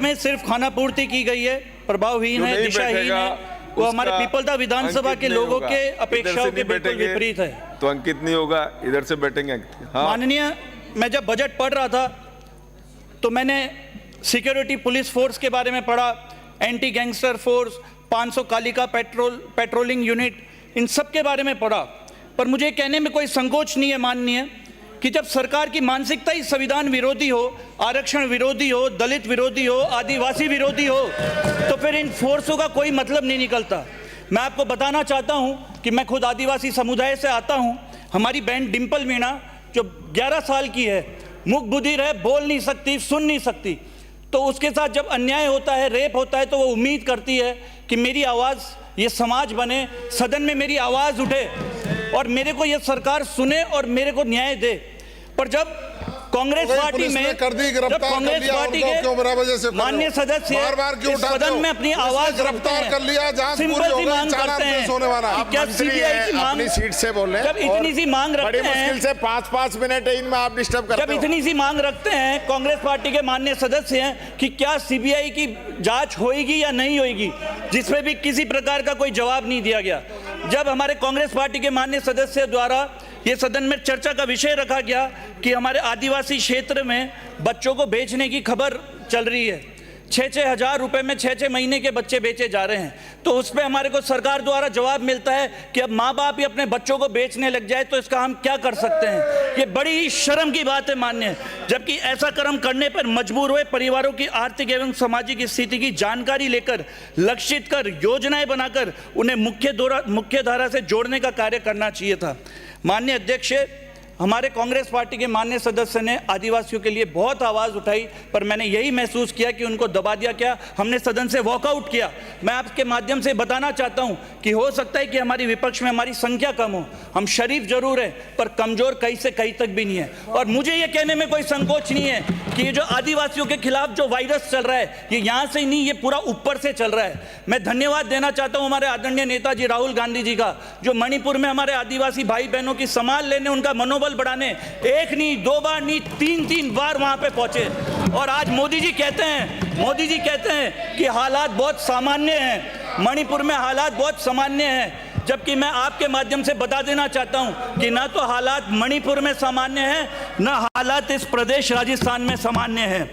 में सिर्फ खाना पूर्ति की गई है, प्रभावहीन है, दिशाहीन है। वो हमारे पीपलदा विधानसभा के लोगों के अपेक्षाओं के बिल्कुल विपरीत है। तो अंकित नहीं होगा, इधर से बैठेंगे। हाँ। माननीय, मैं जब बजट पढ़ रहा था तो मैंने सिक्योरिटी पुलिस फोर्स के बारे में पढ़ा, anti gangster force, 500 Kalika patrolling unit, इन सब के बारे में पढ़ा। पर मुझे कहने में कोई संकोच नहीं है माननीय कि जब सरकार की मानसिकता ही संविधान विरोधी हो, आरक्षण विरोधी हो, दलित विरोधी हो, आदिवासी विरोधी हो, तो फिर इन फोर्सों का कोई मतलब नहीं निकलता। मैं आपको बताना चाहता हूं कि मैं खुद आदिवासी समुदाय से आता हूं। हमारी बहन डिंपल मीणा जो 11 साल की है, मूक बधिर है, बोल नहीं सकती, सुन नहीं सकती, तो उसके साथ जब अन्याय होता है, रेप होता है, तो वो उम्मीद करती है कि मेरी आवाज़, ये समाज बने, सदन में मेरी आवाज़ उठे और मेरे को ये सरकार सुने और मेरे को न्याय दे। पर जब कांग्रेस पार्टी में, जब कांग्रेस पार्टी के माननीय सदस्य सदन में अपनी आवाज गिरफ्तार कर लिया, सिंपल सी मांग करते हैं कि क्या सीबीआई की मांग, अपनी सीट से बोल रहे हैं, जब इतनी सी मांग रखते हैं, मुश्किल से 5-5 मिनट इनमें आप डिस्टर्ब करते हो, जब इतनी सी मांग रखते हैं कांग्रेस पार्टी के माननीय सदस्य हैं कि क्या सीबीआई की जांच होगी या नहीं होगी, जिसमें भी किसी प्रकार का कोई जवाब नहीं दिया गया। जब हमारे कांग्रेस पार्टी के माननीय सदस्य द्वारा ये सदन में चर्चा का विषय रखा गया कि हमारे आदिवासी क्षेत्र में बच्चों को बेचने की खबर चल रही है, 6-6 हज़ार रुपए में 6-6 महीने के बच्चे बेचे जा रहे हैं, तो उस पर हमारे को सरकार द्वारा जवाब मिलता है कि अब माँ बाप ही अपने बच्चों को बेचने लग जाए तो इसका हम क्या कर सकते हैं। ये बड़ी ही शर्म की बात है मान्य, जबकि ऐसा कर्म करने पर मजबूर हुए परिवारों की आर्थिक एवं सामाजिक स्थिति की जानकारी लेकर, लक्षित कर, योजनाएं बनाकर उन्हें मुख्य धारा से जोड़ने का कार्य करना चाहिए था। माननीय अध्यक्ष, हमारे कांग्रेस पार्टी के माननीय सदस्य ने आदिवासियों के लिए बहुत आवाज़ उठाई, पर मैंने यही महसूस किया कि उनको दबा दिया गया, हमने सदन से वॉकआउट किया। मैं आपके माध्यम से बताना चाहता हूं कि हो सकता है कि हमारी विपक्ष में हमारी संख्या कम हो, हम शरीफ जरूर हैं पर कमज़ोर कहीं से कहीं तक भी नहीं है। और मुझे ये कहने में कोई संकोच नहीं है कि ये जो आदिवासियों के खिलाफ जो वायरस चल रहा है, ये यहाँ से ही नहीं, ये पूरा ऊपर से चल रहा है। मैं धन्यवाद देना चाहता हूँ हमारे आदरणीय नेताजी राहुल गांधी जी का, जो मणिपुर में हमारे आदिवासी भाई बहनों की संभाल लेने, उनका मनोबल बढ़ाने, एक नहीं, 2 बार नहीं, 3 बार वहां पे पहुंचे। और आज मोदी जी कहते हैं कि हालात बहुत सामान्य हैं, मणिपुर में हालात बहुत सामान्य हैं, जबकि मैं आपके माध्यम से बता देना चाहता हूं कि ना तो हालात मणिपुर में सामान्य हैं, ना हालात इस प्रदेश राजस्थान में सामान्य हैं।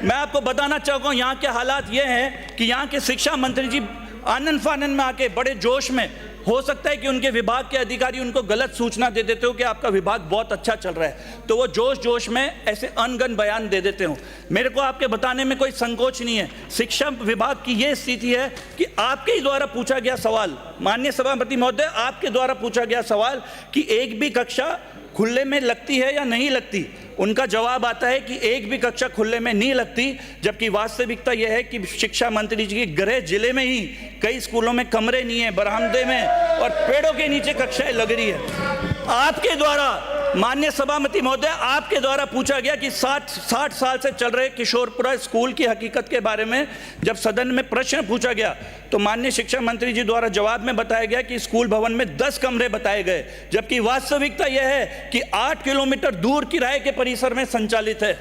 मैं आपको बताना चाहता हूं यहाँ के हालात ये हैं कि यहाँ के शिक्षा मंत्री जी आनंद फानन में आके बड़े जोश में, हो सकता है कि उनके विभाग के अधिकारी उनको गलत सूचना दे देते हो कि आपका विभाग बहुत अच्छा चल रहा है, तो वो जोश में ऐसे अनगन बयान दे देते हो। मेरे को आपके बताने में कोई संकोच नहीं है। शिक्षा विभाग की ये स्थिति है कि आपके ही द्वारा पूछा गया सवाल, माननीय सभापति महोदय, आपके द्वारा पूछा गया सवाल कि एक भी कक्षा खुले में लगती है या नहीं लगती, उनका जवाब आता है कि एक भी कक्षा खुले में नहीं लगती, जबकि वास्तविकता यह है कि शिक्षा मंत्री जी के गृह जिले में ही कई स्कूलों में कमरे नहीं है, बरामदे में और पेड़ों के नीचे कक्षाएं लग रही है। आपके द्वारा माननीय सभापति महोदय, आपके द्वारा पूछा गया कि 60 साल से चल रहे किशोरपुरा स्कूल की हकीकत के बारे में जब सदन में प्रश्न पूछा गया तो माननीय शिक्षा मंत्री जी द्वारा जवाब में बताया गया कि स्कूल भवन में 10 कमरे बताए गए, जबकि वास्तविकता यह है कि 8 किलोमीटर दूर किराए के परिसर में संचालित है।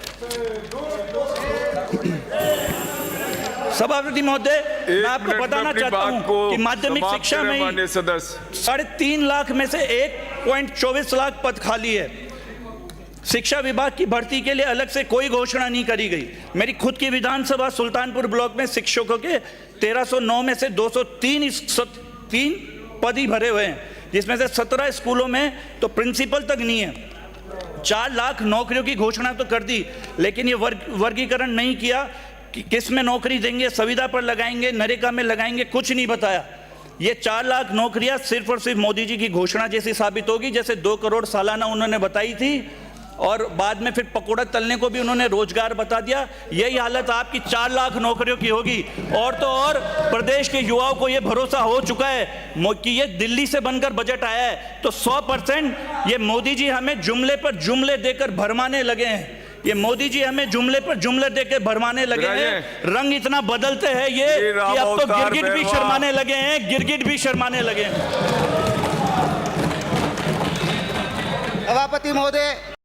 सभापति महोदय, मैं आपको बताना चाहता हूं कि माध्यमिक शिक्षा में 3.5 लाख में से 1.24 लाख पद खाली है। शिक्षा विभाग की भर्ती के लिए अलग से कोई घोषणा नहीं करी गई। मेरी खुद की विधानसभा सुल्तानपुर ब्लॉक में शिक्षकों के 1309 में से 203 पद ही भरे हुए हैं, जिसमें से 17 स्कूलों में तो प्रिंसिपल तक नहीं है। 4 लाख नौकरियों की घोषणा तो कर दी, लेकिन ये वर्गीकरण नहीं किया कि किस में नौकरी देंगे, संविदा पर लगाएंगे, नरेगा में लगाएंगे, कुछ नहीं बताया। ये 4 लाख नौकरियां सिर्फ और सिर्फ मोदी जी की घोषणा जैसी साबित होगी, जैसे 2 करोड़ सालाना उन्होंने बताई थी और बाद में फिर पकौड़ा तलने को भी उन्होंने रोजगार बता दिया। यही हालत आपकी 4 लाख नौकरियों की होगी। और तो और प्रदेश के युवाओं को ये भरोसा हो चुका है कि ये दिल्ली से बनकर बजट आया है, तो 100% ये मोदी जी हमें जुमले पर जुमले देकर भरमाने लगे हैं। ये मोदी जी हमें जुमले पर जुमले देकर भरमाने लगे हैं। रंग इतना बदलते हैं ये कि अब तो गिरगिट भी शर्माने लगे हैं, गिरगिट भी शर्माने लगे हैं। सभापति महोदय।